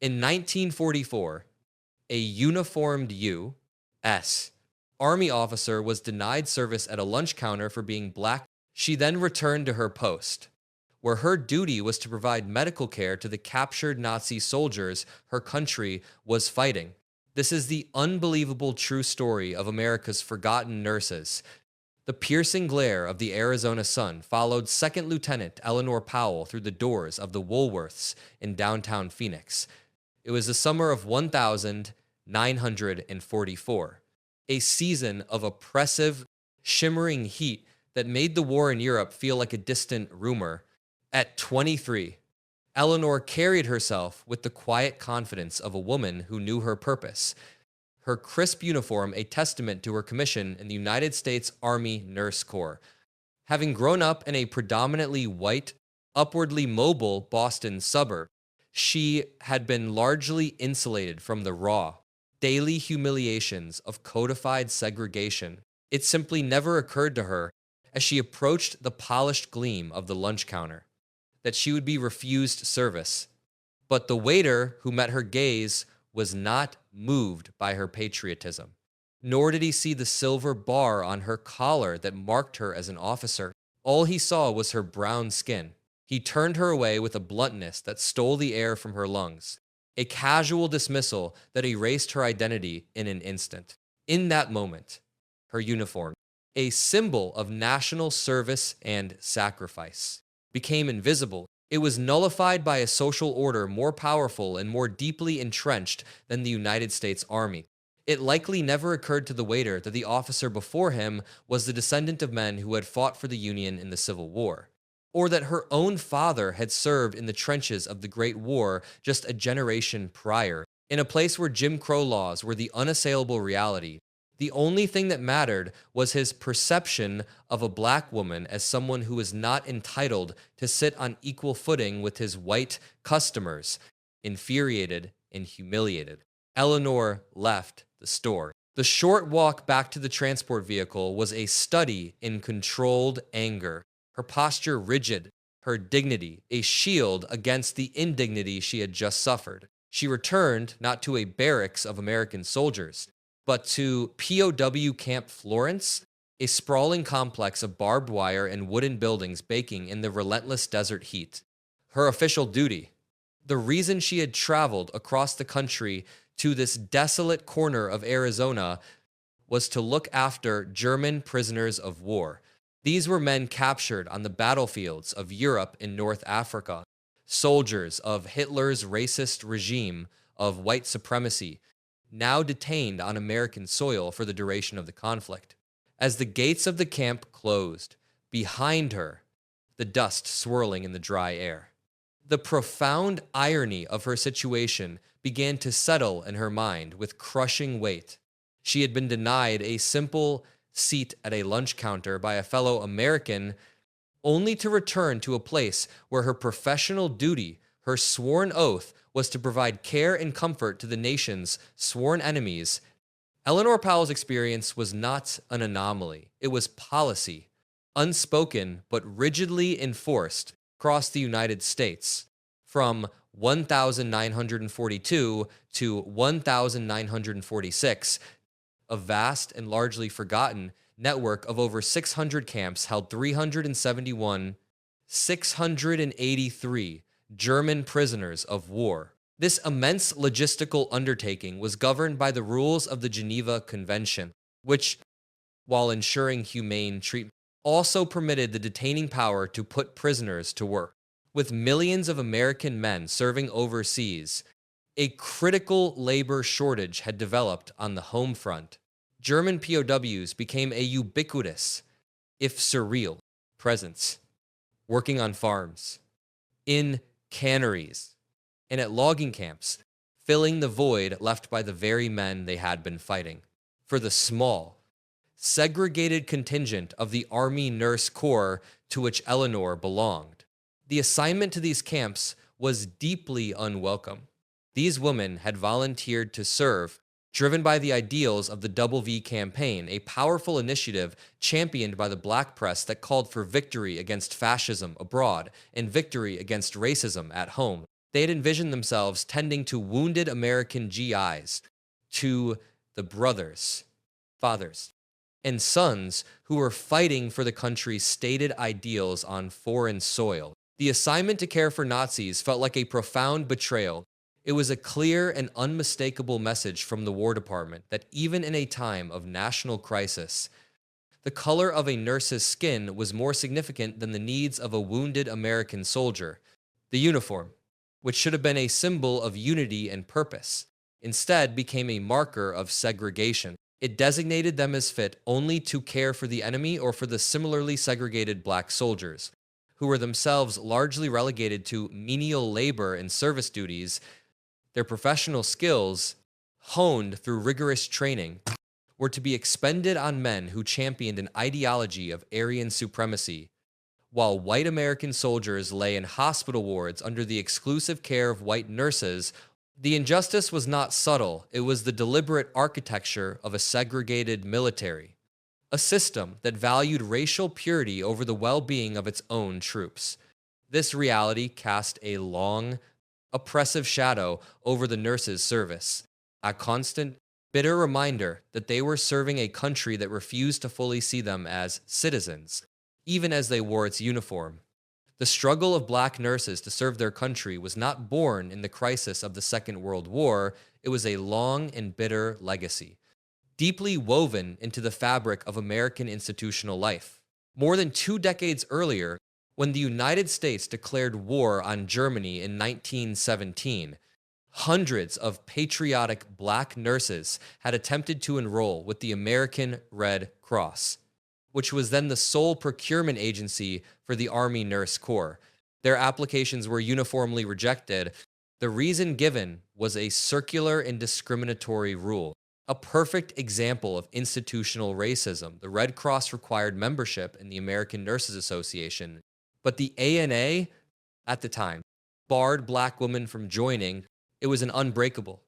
In 1944, a uniformed U.S. Army officer was denied service at a lunch counter for being black. She then returned to her post, where her duty was to provide medical care to the captured Nazi soldiers her country was fighting. This is the unbelievable true story of America's forgotten nurses. The piercing glare of the Arizona sun followed Second Lieutenant Eleanor Powell through the doors of the Woolworths in downtown Phoenix. It was the summer of 1944, a season of oppressive, shimmering heat that made the war in Europe feel like a distant rumor. At 23, Eleanor carried herself with the quiet confidence of a woman who knew her purpose, her crisp uniform a testament to her commission in the United States Army Nurse Corps. Having grown up in a predominantly white, upwardly mobile Boston suburb, she had been largely insulated from the raw, daily humiliations of codified segregation. It simply never occurred to her, as she approached the polished gleam of the lunch counter, that she would be refused service. But the waiter who met her gaze was not moved by her patriotism, nor did he see the silver bar on her collar that marked her as an officer. All he saw was her brown skin. He turned her away with a bluntness that stole the air from her lungs, a casual dismissal that erased her identity in an instant. In that moment, her uniform, a symbol of national service and sacrifice, became invisible. It was nullified by a social order more powerful and more deeply entrenched than the United States Army. It likely never occurred to the waiter that the officer before him was the descendant of men who had fought for the Union in the Civil War, or that her own father had served in the trenches of the Great War just a generation prior, in a place where Jim Crow laws were the unassailable reality. The only thing that mattered was his perception of a black woman as someone who was not entitled to sit on equal footing with his white customers. Infuriated and humiliated, Eleanor left the store. The short walk back to the transport vehicle was a study in controlled anger, her posture rigid, her dignity a shield against the indignity she had just suffered. She returned not to a barracks of American soldiers, but to POW Camp Florence, a sprawling complex of barbed wire and wooden buildings baking in the relentless desert heat. Her official duty, the reason she had traveled across the country to this desolate corner of Arizona, was to look after German prisoners of war. These were men captured on the battlefields of Europe and North Africa, soldiers of Hitler's racist regime of white supremacy, now detained on American soil for the duration of the conflict. As the gates of the camp closed, behind her, the dust swirling in the dry air, the profound irony of her situation began to settle in her mind with crushing weight. She had been denied a simple seat at a lunch counter by a fellow American, only to return to a place where her professional duty, her sworn oath, was to provide care and comfort to the nation's sworn enemies. Eleanor Powell's experience was not an anomaly. It was policy, unspoken but rigidly enforced across the United States, from 1942 to 1946. A vast and largely forgotten network of over 600 camps held 683 German prisoners of war. This immense logistical undertaking was governed by the rules of the Geneva Convention, which, while ensuring humane treatment, also permitted the detaining power to put prisoners to work. With millions of American men serving overseas, a critical labor shortage had developed on the home front. German POWs became a ubiquitous, if surreal, presence, working on farms, in canneries, and at logging camps, filling the void left by the very men they had been fighting. For the small, segregated contingent of the Army Nurse Corps to which Eleanor belonged, the assignment to these camps was deeply unwelcome. These women had volunteered to serve, driven by the ideals of the WWII campaign, a powerful initiative championed by the black press that called for victory against fascism abroad and victory against racism at home. They had envisioned themselves tending to wounded American GIs, to the brothers, fathers, and sons who were fighting for the country's stated ideals on foreign soil. The assignment to care for Nazis felt like a profound betrayal. It was a clear and unmistakable message from the War Department that even in a time of national crisis, the color of a nurse's skin was more significant than the needs of a wounded American soldier. The uniform, which should have been a symbol of unity and purpose, instead became a marker of segregation. It designated them as fit only to care for the enemy or for the similarly segregated black soldiers, who were themselves largely relegated to menial labor and service duties. Their professional skills, honed through rigorous training, were to be expended on men who championed an ideology of Aryan supremacy, while white American soldiers lay in hospital wards under the exclusive care of white nurses. The injustice was not subtle, it was the deliberate architecture of a segregated military, a system that valued racial purity over the well-being of its own troops. This reality cast a long, oppressive shadow over the nurses' service, a constant, bitter reminder that they were serving a country that refused to fully see them as citizens, even as they wore its uniform. The struggle of black nurses to serve their country was not born in the crisis of the Second World War. It was a long and bitter legacy, deeply woven into the fabric of American institutional life. More than 2 decades earlier, when the United States declared war on Germany in 1917, hundreds of patriotic black nurses had attempted to enroll with the American Red Cross, which was then the sole procurement agency for the Army Nurse Corps. Their applications were uniformly rejected. The reason given was a circular and discriminatory rule, a perfect example of institutional racism. The Red Cross required membership in the American Nurses Association, but the ANA, at the time, barred black women from joining. It was an unbreakable,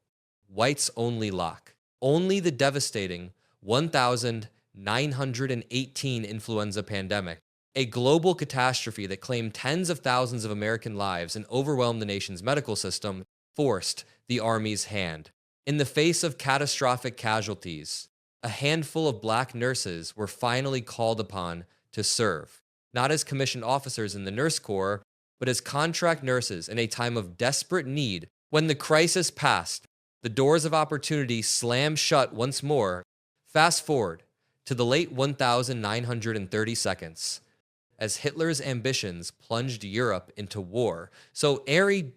whites-only lock. Only the devastating 1,918 influenza pandemic, a global catastrophe that claimed tens of thousands of American lives and overwhelmed the nation's medical system, forced the Army's hand. In the face of catastrophic casualties, a handful of black nurses were finally called upon to serve, not as commissioned officers in the Nurse Corps, but as contract nurses in a time of desperate need. When the crisis passed, the doors of opportunity slammed shut once more. Fast forward to the late 1930s, as Hitler's ambitions plunged Europe into war. So the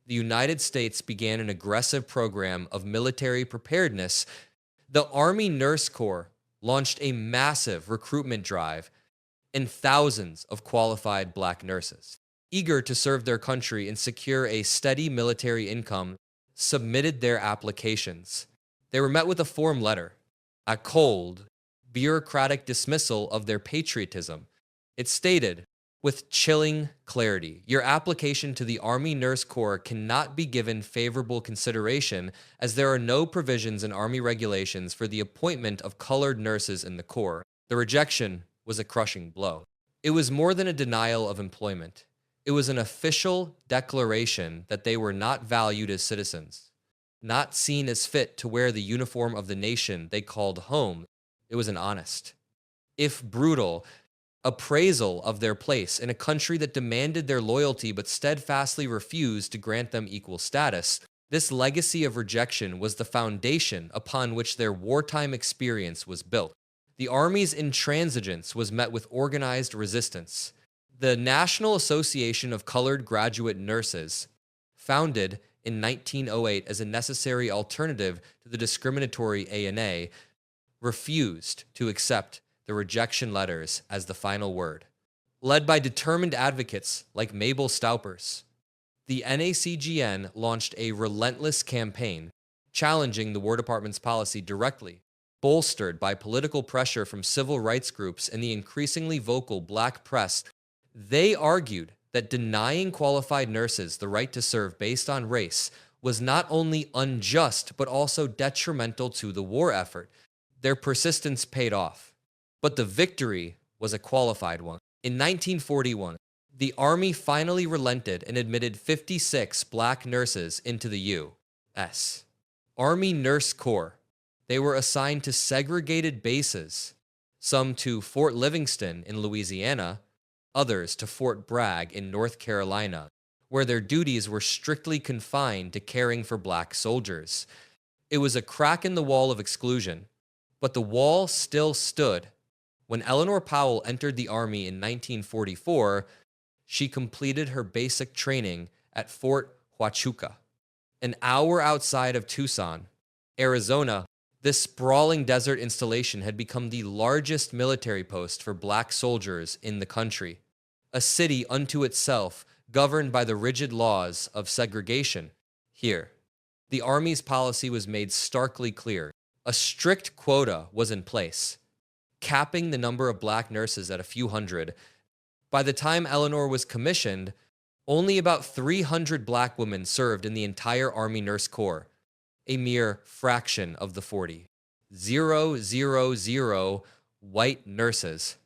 United States began an aggressive program of military preparedness. The Army Nurse Corps launched a massive recruitment drive and thousands of qualified black nurses, eager to serve their country and secure a steady military income, submitted their applications. They were met with a form letter, a cold, bureaucratic dismissal of their patriotism. It stated, with chilling clarity, your application to the Army Nurse Corps cannot be given favorable consideration as there are no provisions in Army regulations for the appointment of colored nurses in the Corps. The rejection was a crushing blow. It was more than a denial of employment. It was an official declaration that they were not valued as citizens, not seen as fit to wear the uniform of the nation they called home. It was an honest, if brutal, appraisal of their place in a country that demanded their loyalty but steadfastly refused to grant them equal status. This legacy of rejection was the foundation upon which their wartime experience was built. The Army's intransigence was met with organized resistance. The National Association of Colored Graduate Nurses, founded in 1908 as a necessary alternative to the discriminatory ANA, refused to accept the rejection letters as the final word. Led by determined advocates like Mabel Staupers, the NACGN launched a relentless campaign challenging the War Department's policy directly, bolstered by political pressure from civil rights groups and the increasingly vocal black press. They argued that denying qualified nurses the right to serve based on race was not only unjust, but also detrimental to the war effort. Their persistence paid off, but the victory was a qualified one. In 1941, The Army finally relented and admitted 56 black nurses into the U.S. Army Nurse Corps. They were assigned to segregated bases, some to Fort Livingston in Louisiana, others to Fort Bragg in North Carolina, where their duties were strictly confined to caring for black soldiers. It was a crack in the wall of exclusion, but the wall still stood. When Eleanor Powell entered the Army in 1944, she completed her basic training at Fort Huachuca, an hour outside of Tucson, Arizona. This sprawling desert installation had become the largest military post for black soldiers in the country, a city unto itself governed by the rigid laws of segregation. Here, the Army's policy was made starkly clear. A strict quota was in place, capping the number of black nurses at a few hundred. By the time Eleanor was commissioned, only about 300 black women served in the entire Army Nurse Corps, a mere fraction of the 40,000 white nurses.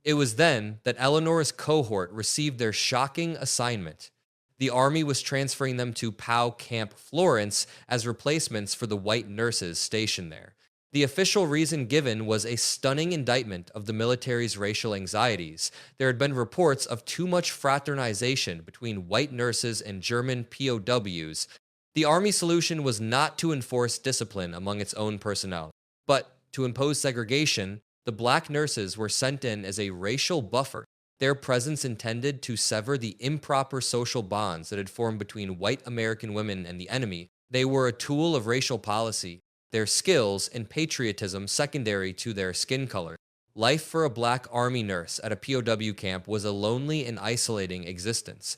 It was then that Eleanor's cohort received their shocking assignment. The Army was transferring them to POW Camp Florence as replacements for the white nurses stationed there. The official reason given was a stunning indictment of the military's racial anxieties. There had been reports of too much fraternization between white nurses and German POWs. The Army solution was not to enforce discipline among its own personnel, but to impose segregation. The black nurses were sent in as a racial buffer, their presence intended to sever the improper social bonds that had formed between white American women and the enemy. They were a tool of racial policy, their skills and patriotism secondary to their skin color. Life for a black Army nurse at a POW camp was a lonely and isolating existence.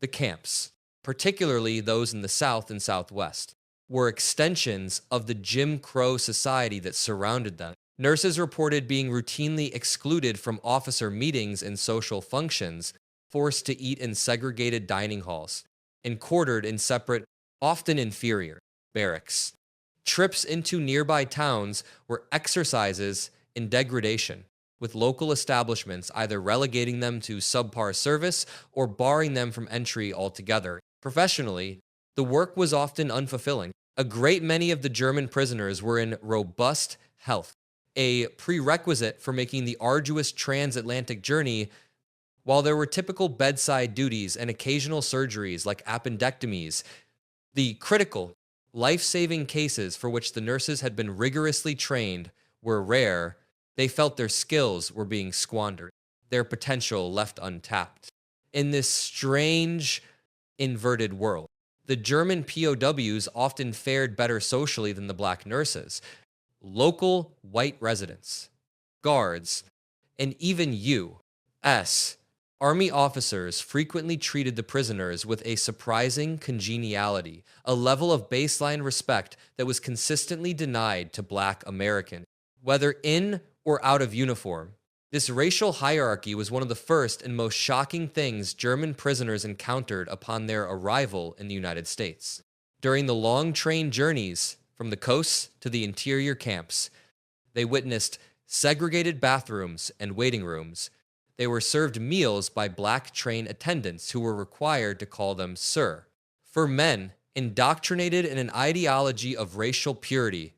The camps, particularly those in the South and Southwest, were extensions of the Jim Crow society that surrounded them. Nurses reported being routinely excluded from officer meetings and social functions, forced to eat in segregated dining halls, and quartered in separate, often inferior, barracks. Trips into nearby towns were exercises in degradation, with local establishments either relegating them to subpar service or barring them from entry altogether. Professionally, the work was often unfulfilling. A great many of the German prisoners were in robust health, a prerequisite for making the arduous transatlantic journey. While there were typical bedside duties and occasional surgeries like appendectomies, the critical, life-saving cases for which the nurses had been rigorously trained were rare. They felt their skills were being squandered, their potential left untapped. In this strange, inverted world, the German POWs often fared better socially than the black nurses. Local white residents, guards, and even U.S. Army officers frequently treated the prisoners with a surprising congeniality, a level of baseline respect that was consistently denied to black Americans. Whether in or out of uniform, this racial hierarchy was one of the first and most shocking things German prisoners encountered upon their arrival in the United States. During the long train journeys from the coasts to the interior camps, they witnessed segregated bathrooms and waiting rooms. They were served meals by black train attendants who were required to call them sir. For men indoctrinated in an ideology of racial purity,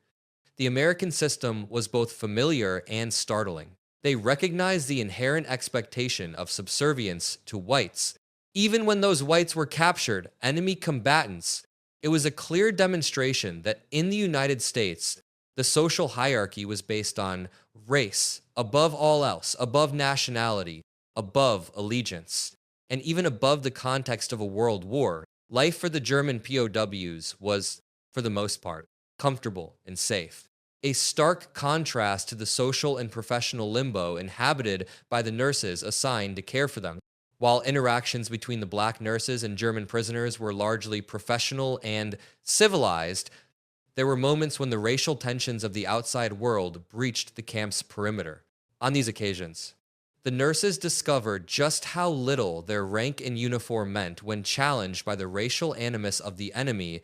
the American system was both familiar and startling. They recognized the inherent expectation of subservience to whites. Even when those whites were captured, enemy combatants, it was a clear demonstration that in the United States, the social hierarchy was based on race, above all else, above nationality, above allegiance, and even above the context of a world war. Life for the German POWs was, for the most part, comfortable and safe. A stark contrast to the social and professional limbo inhabited by the nurses assigned to care for them. While interactions between the black nurses and German prisoners were largely professional and civilized, there were moments when the racial tensions of the outside world breached the camp's perimeter. On these occasions, the nurses discovered just how little their rank and uniform meant when challenged by the racial animus of the enemy,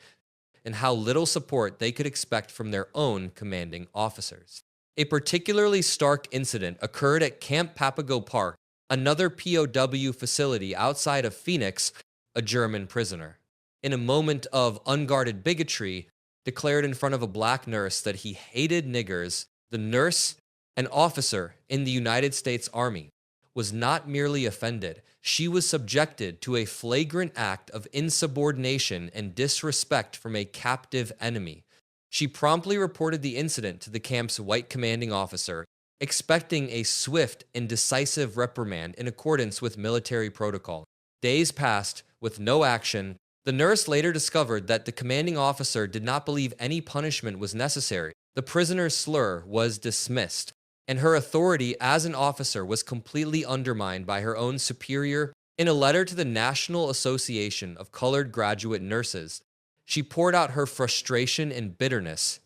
and how little support they could expect from their own commanding officers. A particularly stark incident occurred at Camp Papago Park. another POW facility outside of Phoenix, a German prisoner, in a moment of unguarded bigotry, declared in front of a black nurse that he hated niggers. The nurse, an officer in the United States Army, was not merely offended, she was subjected to a flagrant act of insubordination and disrespect from a captive enemy. She promptly reported the incident to the camp's white commanding officer, expecting a swift and decisive reprimand in accordance with military protocol. Days passed with no action. The nurse later discovered that the commanding officer did not believe any punishment was necessary. The prisoner's slur was dismissed, and her authority as an officer was completely undermined by her own superior. In a letter to the National Association of Colored Graduate Nurses, she poured out her frustration and bitterness.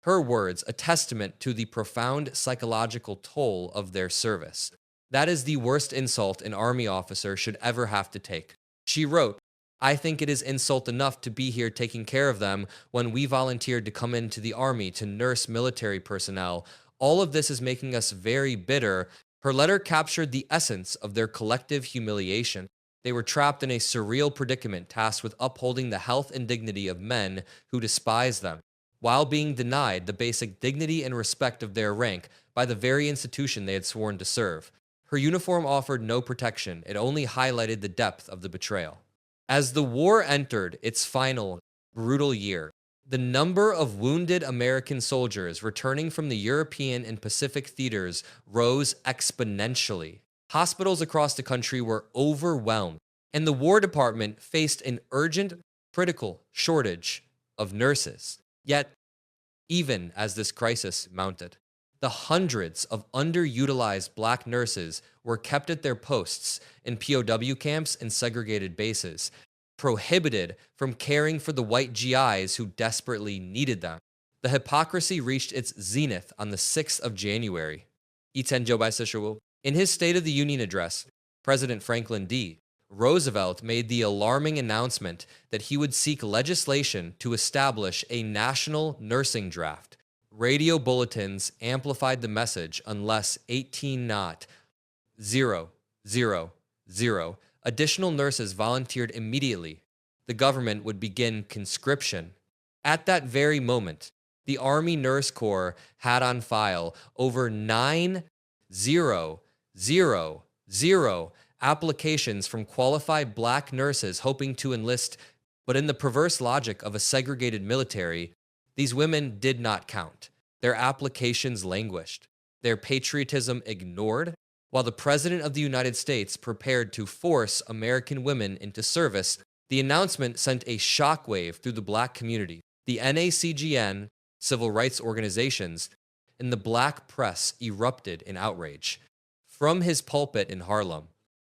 Her words, a testament to the profound psychological toll of their service. That is the worst insult an Army officer should ever have to take. She wrote, I think it is insult enough to be here taking care of them when we volunteered to come into the Army to nurse military personnel. All of this is making us very bitter. Her letter captured the essence of their collective humiliation. They were trapped in a surreal predicament tasked with upholding the health and dignity of men who despise them, while being denied the basic dignity and respect of their rank by the very institution they had sworn to serve. Her uniform offered no protection, it only highlighted the depth of the betrayal. As the war entered its final, brutal year, the number of wounded American soldiers returning from the European and Pacific theaters rose exponentially. Hospitals across the country were overwhelmed, and the War Department faced an urgent, critical shortage of nurses. Yet, even as this crisis mounted, the hundreds of underutilized black nurses were kept at their posts in POW camps and segregated bases, prohibited from caring for the white GIs who desperately needed them. The hypocrisy reached its zenith on the 6th of January. In his State of the Union address, President Franklin D. Roosevelt made the alarming announcement that he would seek legislation to establish a national nursing draft. Radio bulletins amplified the message unless 18,000 additional nurses volunteered immediately, the government would begin conscription. At that very moment, the Army Nurse Corps had on file over 9,000 applications from qualified black nurses hoping to enlist, but in the perverse logic of a segregated military, these women did not count. Their applications languished, their patriotism ignored, while the President of the United States prepared to force American women into service. The announcement sent a shockwave through the black community. The NACGN, civil rights organizations, and the black press erupted in outrage. From his pulpit in Harlem,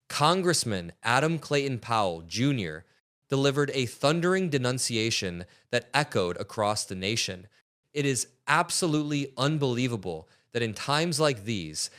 Congressman Adam Clayton Powell, Jr., delivered a thundering denunciation that echoed across the nation. It is absolutely unbelievable that in times like these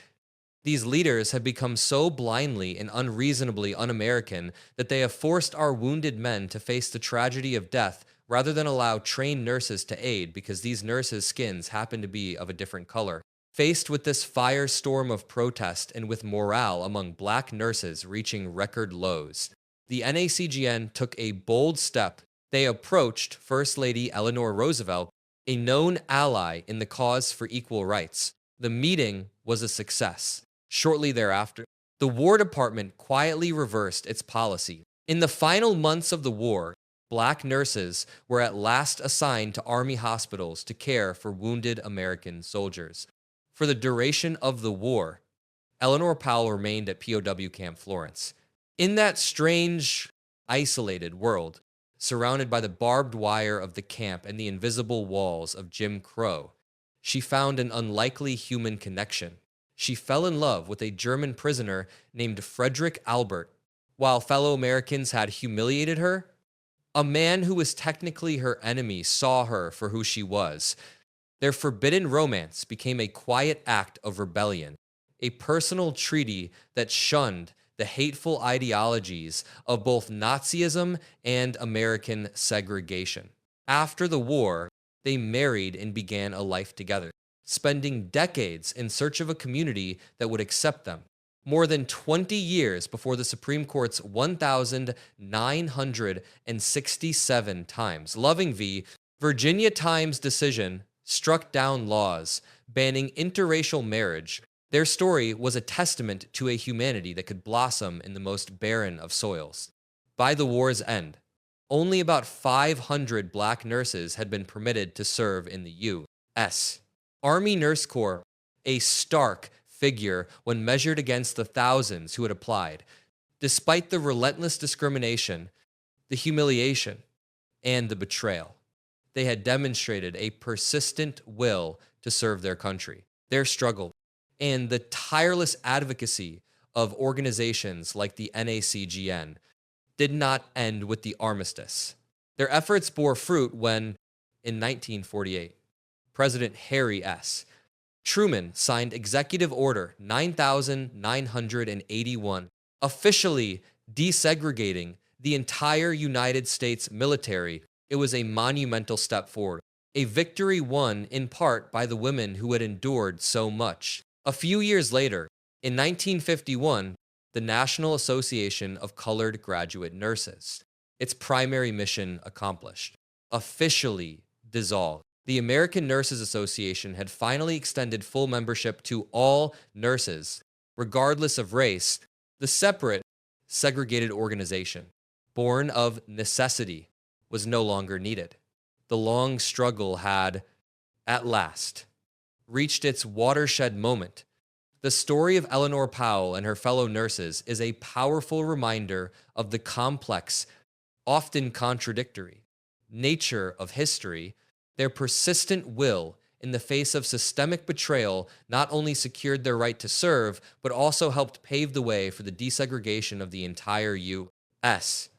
leaders have become so blindly and unreasonably un-American that they have forced our wounded men to face the tragedy of death rather than allow trained nurses to aid because these nurses' skins happen to be of a different color. Faced with this firestorm of protest and with morale among black nurses reaching record lows, the NACGN took a bold step. They approached First Lady Eleanor Roosevelt, a known ally in the cause for equal rights. The meeting was a success. Shortly thereafter, the War Department quietly reversed its policy. In the final months of the war, black nurses were at last assigned to Army hospitals to care for wounded American soldiers. For the duration of the war, Eleanor Powell remained at POW Camp Florence. In that strange, isolated world, surrounded by the barbed wire of the camp and the invisible walls of Jim Crow, she found an unlikely human connection. She fell in love with a German prisoner named Frederick Albert. While fellow Americans had humiliated her, a man who was technically her enemy saw her for who she was. Their forbidden romance became a quiet act of rebellion, a personal treaty that shunned the hateful ideologies of both Nazism and American segregation. After the war, they married and began a life together, spending decades in search of a community that would accept them. more than 20 years before the Supreme Court's 1,967 times Loving v. Virginia Times decision struck down laws banning interracial marriage. Their story was a testament to a humanity that could blossom in the most barren of soils. By the war's end, only about 500 black nurses had been permitted to serve in the U.S. Army Nurse Corps, a stark figure when measured against the thousands who had applied. Despite the relentless discrimination, the humiliation, and the betrayal, they had demonstrated a persistent will to serve their country. Their struggle and the tireless advocacy of organizations like the NACGN did not end with the armistice. Their efforts bore fruit when, in 1948, President Harry S. Truman signed Executive Order 9981, officially desegregating the entire United States military. It was a monumental step forward, a victory won in part by the women who had endured so much. A few years later, in 1951, the National Association of Colored Graduate Nurses, its primary mission accomplished, officially dissolved. The American Nurses Association had finally extended full membership to all nurses, regardless of race. The separate, segregated organization, born of necessity, was no longer needed. The long struggle had, at last, reached its watershed moment. The story of Eleanor Powell and her fellow nurses is a powerful reminder of the complex, often contradictory, nature of history. Their persistent will in the face of systemic betrayal not only secured their right to serve, but also helped pave the way for the desegregation of the entire U.S.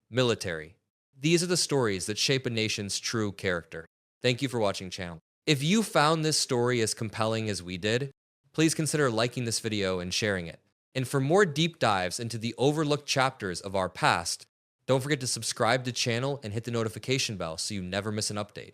military. These are the stories that shape a nation's true character. Thank you for watching, channel. If you found this story as compelling as we did, please consider liking this video and sharing it. And for more deep dives into the overlooked chapters of our past, don't forget to subscribe to the channel and hit the notification bell so you never miss an update.